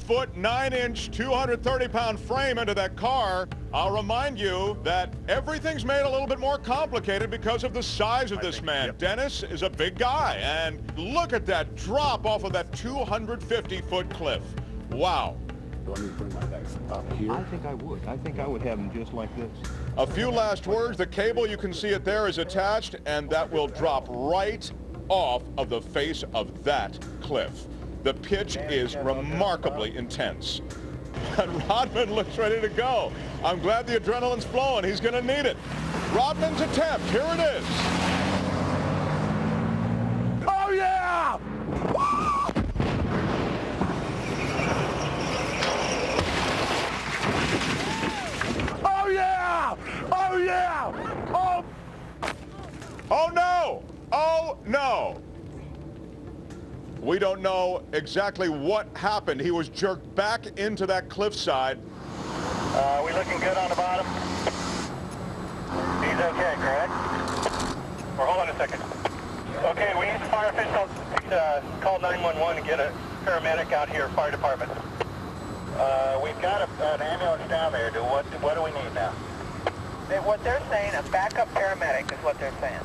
6-foot 9-inch, 230-pound frame into that car. I'll remind you that everything's made a little bit more complicated because of the size of this man. Yep. Dennis is a big guy, and look at that drop off of that 250-foot cliff. Wow. Let me bring my legs up here. I think I would. I think I would have him just like this. A few last words. The cable, you can see it there, is attached, and that will drop right off of the face of that cliff. The pitch is remarkably intense. And Rodman looks ready to go. I'm glad the adrenaline's flowing. He's going to need it. Rodman's attempt. Here it is. Oh, yeah! Oh, yeah! Oh, yeah! Oh! Oh, no! Oh, no! We don't know exactly what happened. He was jerked back into that cliffside. We looking good on the bottom? He's okay, correct? Or hold on a second. Okay, we need the fire official to call 911 and get a paramedic out here, fire department. We've got an ambulance down there. What do we need now? What they're saying, a backup paramedic is what they're saying.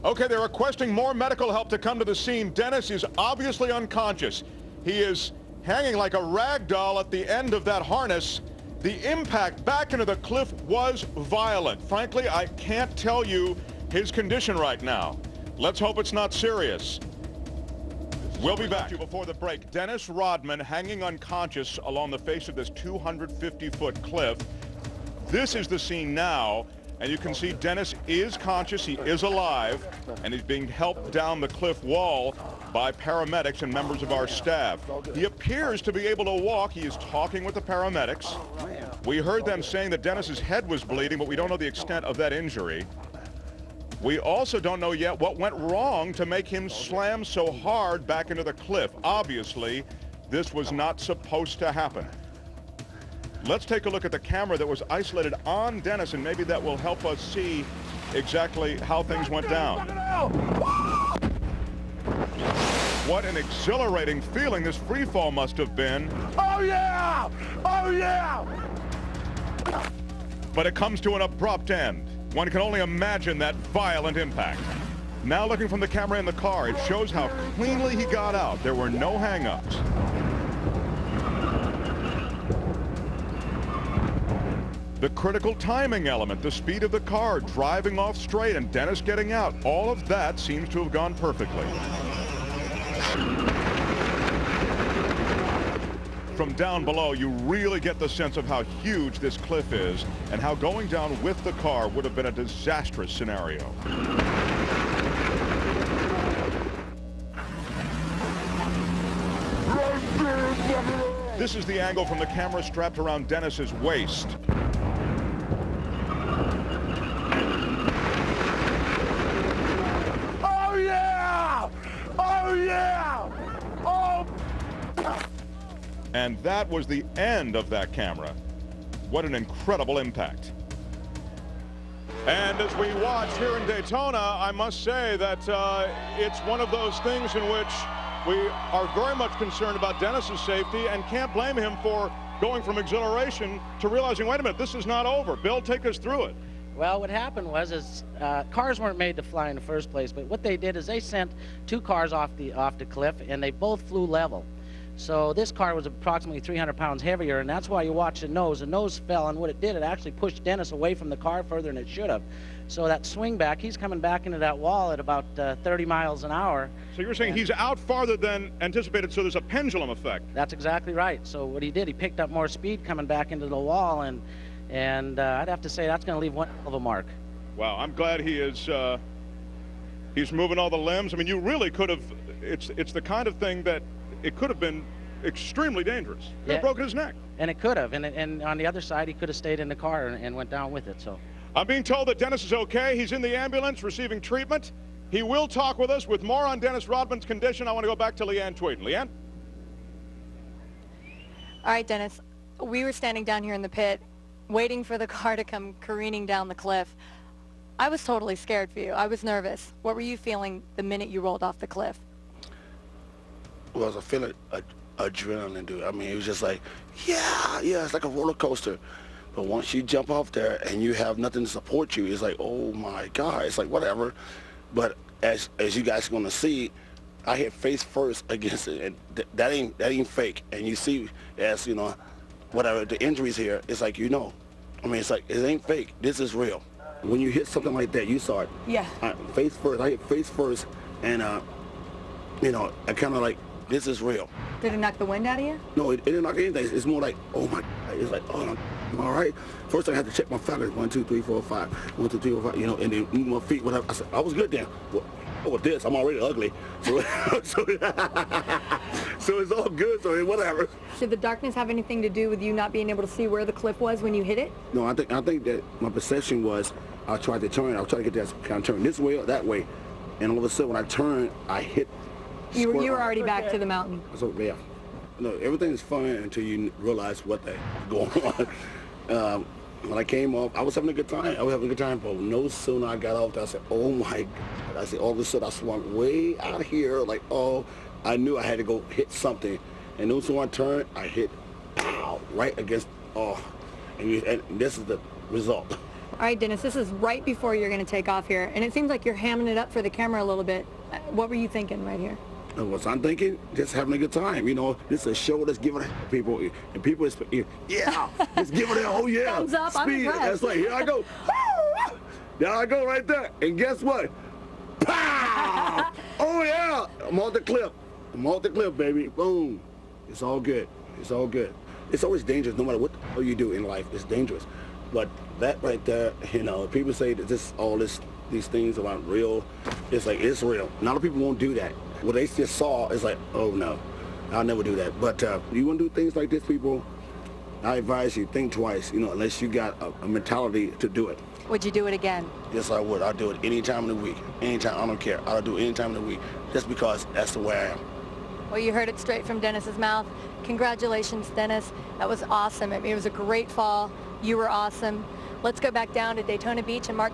Okay, they're requesting more medical help to come to the scene. Dennis is obviously unconscious. He is hanging like a rag doll at the end of that harness. The impact back into the cliff was violent. Frankly, I can't tell you his condition right now. Let's hope it's not serious. We'll be back to you before the break. Dennis Rodman hanging unconscious along the face of this 250-foot cliff. This is the scene now. And you can see Dennis is conscious, he is alive, and he's being helped down the cliff wall by paramedics and members of our staff. He appears to be able to walk. He is talking with the paramedics. We heard them saying that Dennis's head was bleeding, but we don't know the extent of that injury. We also don't know yet what went wrong to make him slam so hard back into the cliff. Obviously, this was not supposed to happen. Let's take a look at the camera that was isolated on Dennis, and maybe that will help us see exactly how things went down. What an exhilarating feeling this free fall must have been. Oh, yeah! Oh, yeah! But it comes to an abrupt end. One can only imagine that violent impact. Now looking from the camera in the car, it shows how cleanly he got out. There were no hang-ups. The critical timing element, the speed of the car, driving off straight, and Dennis getting out, all of that seems to have gone perfectly. From down below, you really get the sense of how huge this cliff is and how going down with the car would have been a disastrous scenario. This is the angle from the camera strapped around Dennis's waist. Oh, yeah! Oh, yeah! Oh! And that was the end of that camera. What an incredible impact. And as we watch here in Daytona, I must say that it's one of those things in which we are very much concerned about Dennis's safety and can't blame him for going from exhilaration to realizing, wait a minute, this is not over. Bill, take us through it. Well, what happened was cars weren't made to fly in the first place, but what they did is they sent two cars off the cliff, and they both flew level. So this car was approximately 300 pounds heavier, and that's why you watch the nose. The nose fell, and what it did, it actually pushed Dennis away from the car further than it should have. So that swing back, he's coming back into that wall at about 30 miles an hour. So you're saying he's out farther than anticipated, so there's a pendulum effect. That's exactly right. So what he did, he picked up more speed coming back into the wall, and I'd have to say that's going to leave one hell of a mark. Wow, I'm glad he is, he's moving all the limbs. I mean, you really could have, it's the kind of thing that it could have been extremely dangerous. Could have broken his neck. And it could have, and on the other side, he could have stayed in the car and went down with it, so. I'm being told that Dennis is okay. He's in the ambulance receiving treatment. He will talk with us with more on Dennis Rodman's condition. I want to go back to Leanne Tweeden. Leanne? All right, Dennis, we were standing down here in the pit waiting for the car to come careening down the cliff. I was totally scared for you. I was nervous. What were you feeling the minute you rolled off the cliff? Well, I was feeling adrenaline, dude. I mean, it was just like, yeah, it's like a roller coaster. But once you jump off there and you have nothing to support you, it's like, oh my God, it's like whatever. But as you guys are gonna see, I hit face first against it, and that ain't fake. And you see, as you know, whatever the injuries here, it's like, you know, I mean, it's like it ain't fake. This is real. When you hit something like that, you saw it. Yeah. Face first. I hit face first, and you know, I kind of like, this is real. Did it knock the wind out of you? No, it didn't knock anything. It's more like, oh my God. It's like, oh, I'm all right. First, I had to check my fingers. 1, 2, 3, 4, 5. 1, 2, 3, 4, 5. You know, and then move my feet. Whatever. I said, I was good then. Well, with this, I'm already ugly. So, so it's all good. So whatever. Did the darkness have anything to do with you not being able to see where the cliff was when you hit it? No, I think that my perception was I tried to turn. I tried to get that kind of turn this way or that way, and all of a sudden when I turned, I hit. You were already back to the mountain. So yeah, no, everything is fun until you realize what the going on. When I came off, I was having a good time. But no sooner I got off, I said, oh my God. I said, all of a sudden I swung way out here, like, oh, I knew I had to go hit something. And no sooner I turned, I hit, pow, right against, and this is the result. All right, Dennis, this is right before you're going to take off here, and it seems like you're hamming it up for the camera a little bit. What were you thinking right here? What I'm thinking, just having a good time. You know, this is a show that's giving people, and people is, yeah, just giving it, oh yeah. Thumbs up, speed. I'm impressed. That's like, here I go. There I go right there. And guess what? Pow! Oh yeah, I'm off the cliff. I'm off the cliff, baby. Boom. It's all good. It's all good. It's always dangerous, no matter what the hell you do in life, it's dangerous. But that right there, you know, people say that these things aren't real. It's like, it's real. A lot of people won't do that. What they just saw is like, oh no, I'll never do that. But you want to do things like this, people, I advise you, think twice, you know, unless you got a mentality to do it. Would you do it again? Yes, I would. I'll do it any time of the week. Anytime, I don't care. I'll do it any time of the week, just because that's the way I am. Well, you heard it straight from Dennis's mouth. Congratulations, Dennis. That was awesome. I mean, it was a great fall. You were awesome. Let's go back down to Daytona Beach and mark